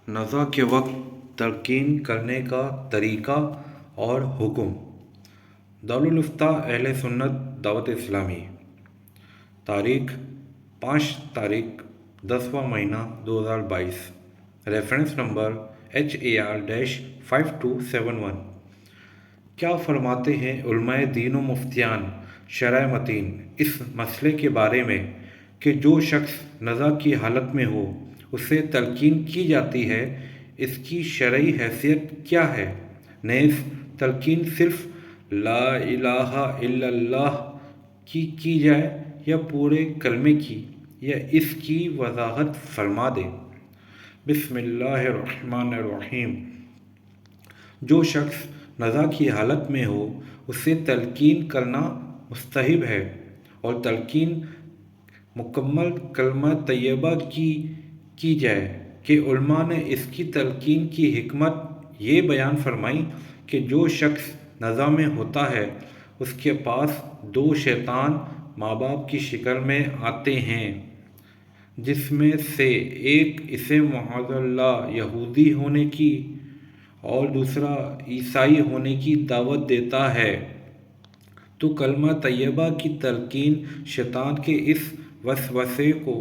نزا کے وقت تلقین کرنے کا طریقہ اور حکم۔ دارالافتاء اہل سنت دعوت اسلامی۔ تاریخ 5 10واں مہینہ 2022۔ Reference number HAR-5271۔ کیا فرماتے ہیں علماء دین و مفتیان شرع متین اس مسئلے کے بارے میں کہ جو شخص نزا کی حالت میں ہو اسے تلقین کی جاتی ہے، اس کی شرعی حیثیت کیا ہے؟ نیز تلقین صرف لا الہ الا اللہ کی جائے یا پورے کلمے کی، یا اس کی وضاحت فرما دے۔ بسم اللہ الرحمن الرحیم۔ جو شخص نزا کی حالت میں ہو اسے تلقین کرنا مستحب ہے، اور تلقین مکمل کلمہ طیبہ کی جائے کہ علماء نے اس کی تلقین کی حکمت یہ بیان فرمائی کہ جو شخص نزا میں ہوتا ہے اس کے پاس 2 شیطان ماں باپ کی شکل میں آتے ہیں، جس میں سے ایک اسے معاذ اللہ یہودی ہونے کی اور دوسرا عیسائی ہونے کی دعوت دیتا ہے، تو کلمہ طیبہ کی تلقین شیطان کے اس وسوسے کو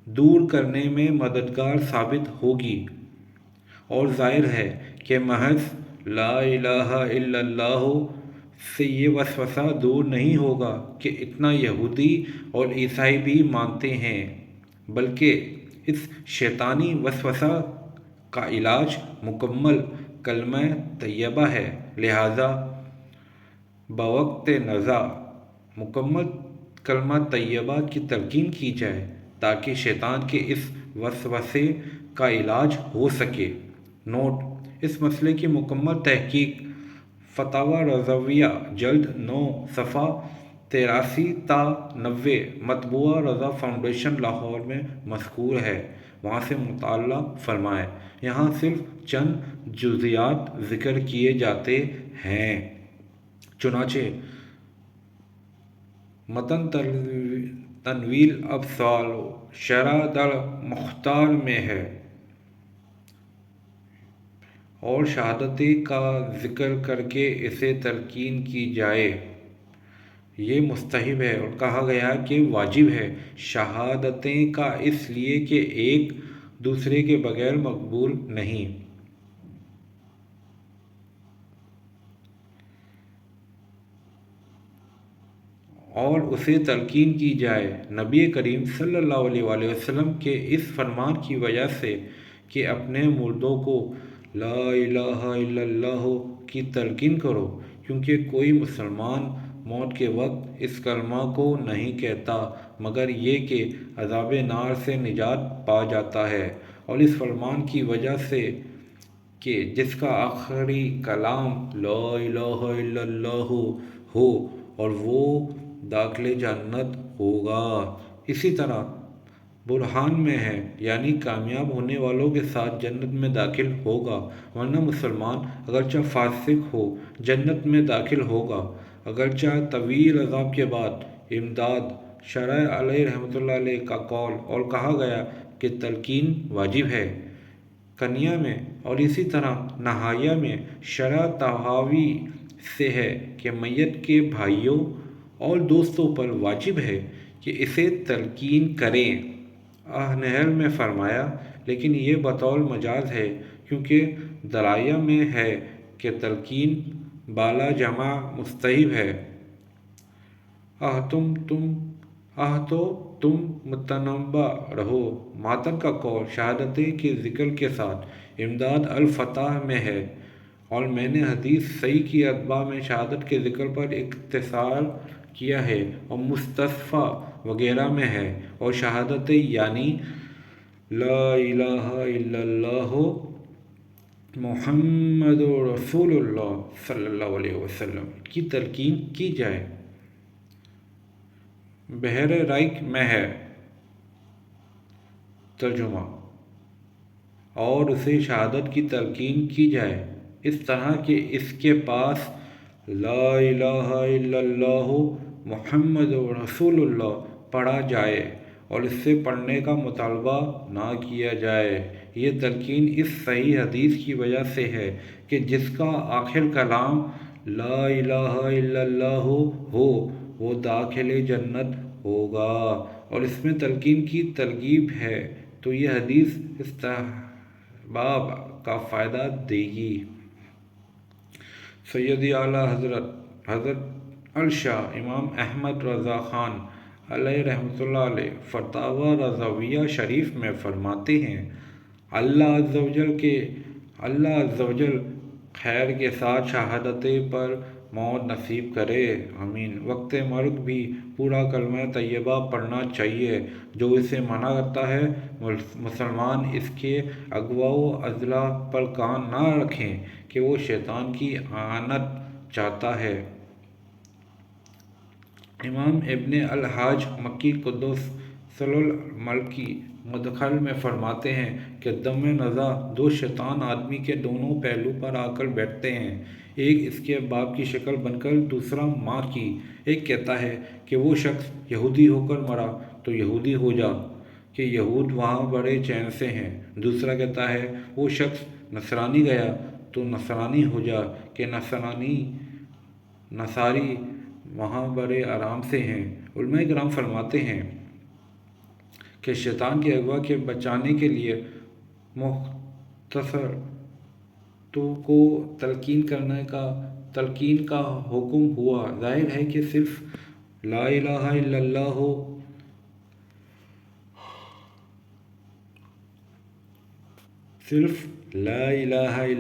دور کرنے میں مددگار ثابت ہوگی، اور ظاہر ہے کہ محض لا الہ الا اللہ سے یہ وسوسہ دور نہیں ہوگا کہ اتنا یہودی اور عیسائی بھی مانتے ہیں، بلکہ اس شیطانی وسوسہ کا علاج مکمل کلمہ طیبہ ہے۔ لہذا بوقت نزا مکمل کلمہ طیبہ کی تلقین کی جائے تاکہ شیطان کے اس وسوسے کا علاج ہو سکے۔ نوٹ: اس مسئلے کی مکمل تحقیق فتاوی رضویہ جلد 9 صفحہ 83 تا 90 مطبوعہ رضا فاؤنڈیشن لاہور میں مذکور ہے، وہاں سے مطالعہ فرمائیں۔ یہاں صرف چند جزیات ذکر کیے جاتے ہیں۔ چنانچہ متن تنویر ابصال شرح در مختار میں ہے، اور شہادتیں کا ذکر کر کے اسے تلقین کی جائے یہ مستحب ہے، اور کہا گیا کہ واجب ہے۔ شہادتیں کا اس لیے کہ ایک دوسرے کے بغیر مقبول نہیں۔ اور اسے تلقین کی جائے نبی کریم صلی اللہ علیہ وآلہ وسلم کے اس فرمان کی وجہ سے کہ اپنے مردوں کو لا الہ الا اللہ کی تلقین کرو، کیونکہ کوئی مسلمان موت کے وقت اس کلمہ کو نہیں کہتا مگر یہ کہ عذاب نار سے نجات پا جاتا ہے، اور اس فرمان کی وجہ سے کہ جس کا آخری کلام لا الہ الا اللہ ہو اور وہ داخل جنت ہوگا۔ اسی طرح برہان میں ہے، یعنی کامیاب ہونے والوں کے ساتھ جنت میں داخل ہوگا، ورنہ مسلمان اگرچہ فاسق ہو جنت میں داخل ہوگا، اگرچہ طویل عذاب کے بعد۔ امداد شرح علیہ رحمۃ اللہ علیہ کا قول، اور کہا گیا کہ تلقین واجب ہے، کنیا میں، اور اسی طرح نہایہ میں شرح طحاوی سے ہے کہ میت کے بھائیوں اور دوستوں پر واجب ہے کہ اسے تلقین کریں۔ نحل میں فرمایا، لیکن یہ بطول مجاز ہے، کیونکہ درایہ میں ہے کہ تلقین بالا جمع مستحب ہے۔ تو تم متنبہ رہو۔ ماتن کا قول شہادتیں کے ذکر کے ساتھ امداد الفتح میں ہے، اور میں نے حدیث صحیح کی اتباع میں شہادت کے ذکر پر اختصار کیا ہے، اور مستصفیٰ وغیرہ میں ہے، اور شہادتیں یعنی لا الہ الا اللہ محمد رسول اللہ صلی اللہ علیہ وسلم کی تلقین کی جائے۔ بحر رائق میں ہے ترجمہ، اور اسے شہادت کی تلقین کی جائے اس طرح کہ اس کے پاس لا الہ الا اللہ محمد رسول اللہ پڑھا جائے، اور اس سے پڑھنے کا مطالبہ نہ کیا جائے۔ یہ تلقین اس صحیح حدیث کی وجہ سے ہے کہ جس کا آخر کلام لا الہ الا اللہ ہو وہ داخل جنت ہوگا، اور اس میں تلقین کی ترغیب ہے، تو یہ حدیث استحباب کا فائدہ دے گی۔ سیدی اعلیٰ حضرت الشاہ امام احمد رضا خان علیہ رحمۃ اللہ علیہ فتاوی رضویہ شریف میں فرماتے ہیں، اللہ عز و جل خیر کے ساتھ شہادت پر موت نصیب کرے، آمین۔ وقت مرگ بھی پورا کلمہ طیبہ پڑھنا چاہیے۔ جو اسے منع کرتا ہے، مسلمان اس کے اغوا و اضلاع پر کان نہ رکھیں کہ وہ شیطان کی اعانت چاہتا ہے۔ امام ابن الحاج مکی قدس سر الملکی مدخل میں فرماتے ہیں کہ دم نزع دو شیطان آدمی کے دونوں پہلو پر آ کر بیٹھتے ہیں، ایک اس کے باپ کی شکل بن کر، دوسرا ماں کی۔ ایک کہتا ہے کہ وہ شخص یہودی ہو کر مرا تو یہودی ہو جا کہ یہود وہاں بڑے چین سے ہیں، دوسرا کہتا ہے وہ شخص نصرانی گیا تو نصرانی ہو جا کہ نصاری وہاں بڑے آرام سے ہیں۔ علماء کرام فرماتے ہیں کہ شیطان کے اغوا کے بچانے کے لیے مختصر کو تلقین کا حکم ہوا۔ ظاہر ہے کہ صرف لا الہ الا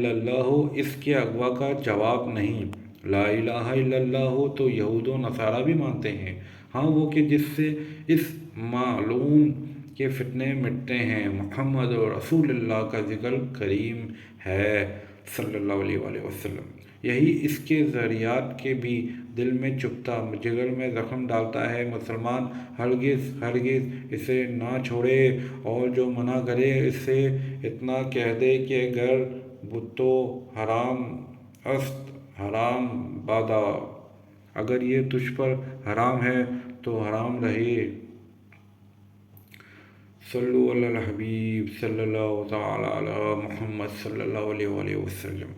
اللہ اس کے اغوا کا جواب نہیں۔ لا الہ الا اللہ تو یہود و نصارہ بھی مانتے ہیں، ہاں وہ کہ جس سے اس ملعون کے فتنے مٹتے ہیں۔ محمد رسول اللہ کا ذکر کریم ہے صلی اللہ علیہ وآلہ وسلم، یہی اس کے ذریعات کے بھی دل میں چبھتا، جگر میں زخم ڈالتا ہے۔ مسلمان ہرگز اسے نہ چھوڑے، اور جو منع کرے اس سے اتنا کہہ دے کہ گر بتو حرام است حرام بادا، اگر یہ تجھ پر حرام ہے تو حرام رہے۔ صلو علی الحبیب صلی اللہ تعالی علی محمد صلی اللہ علیہ وآلہ وسلم۔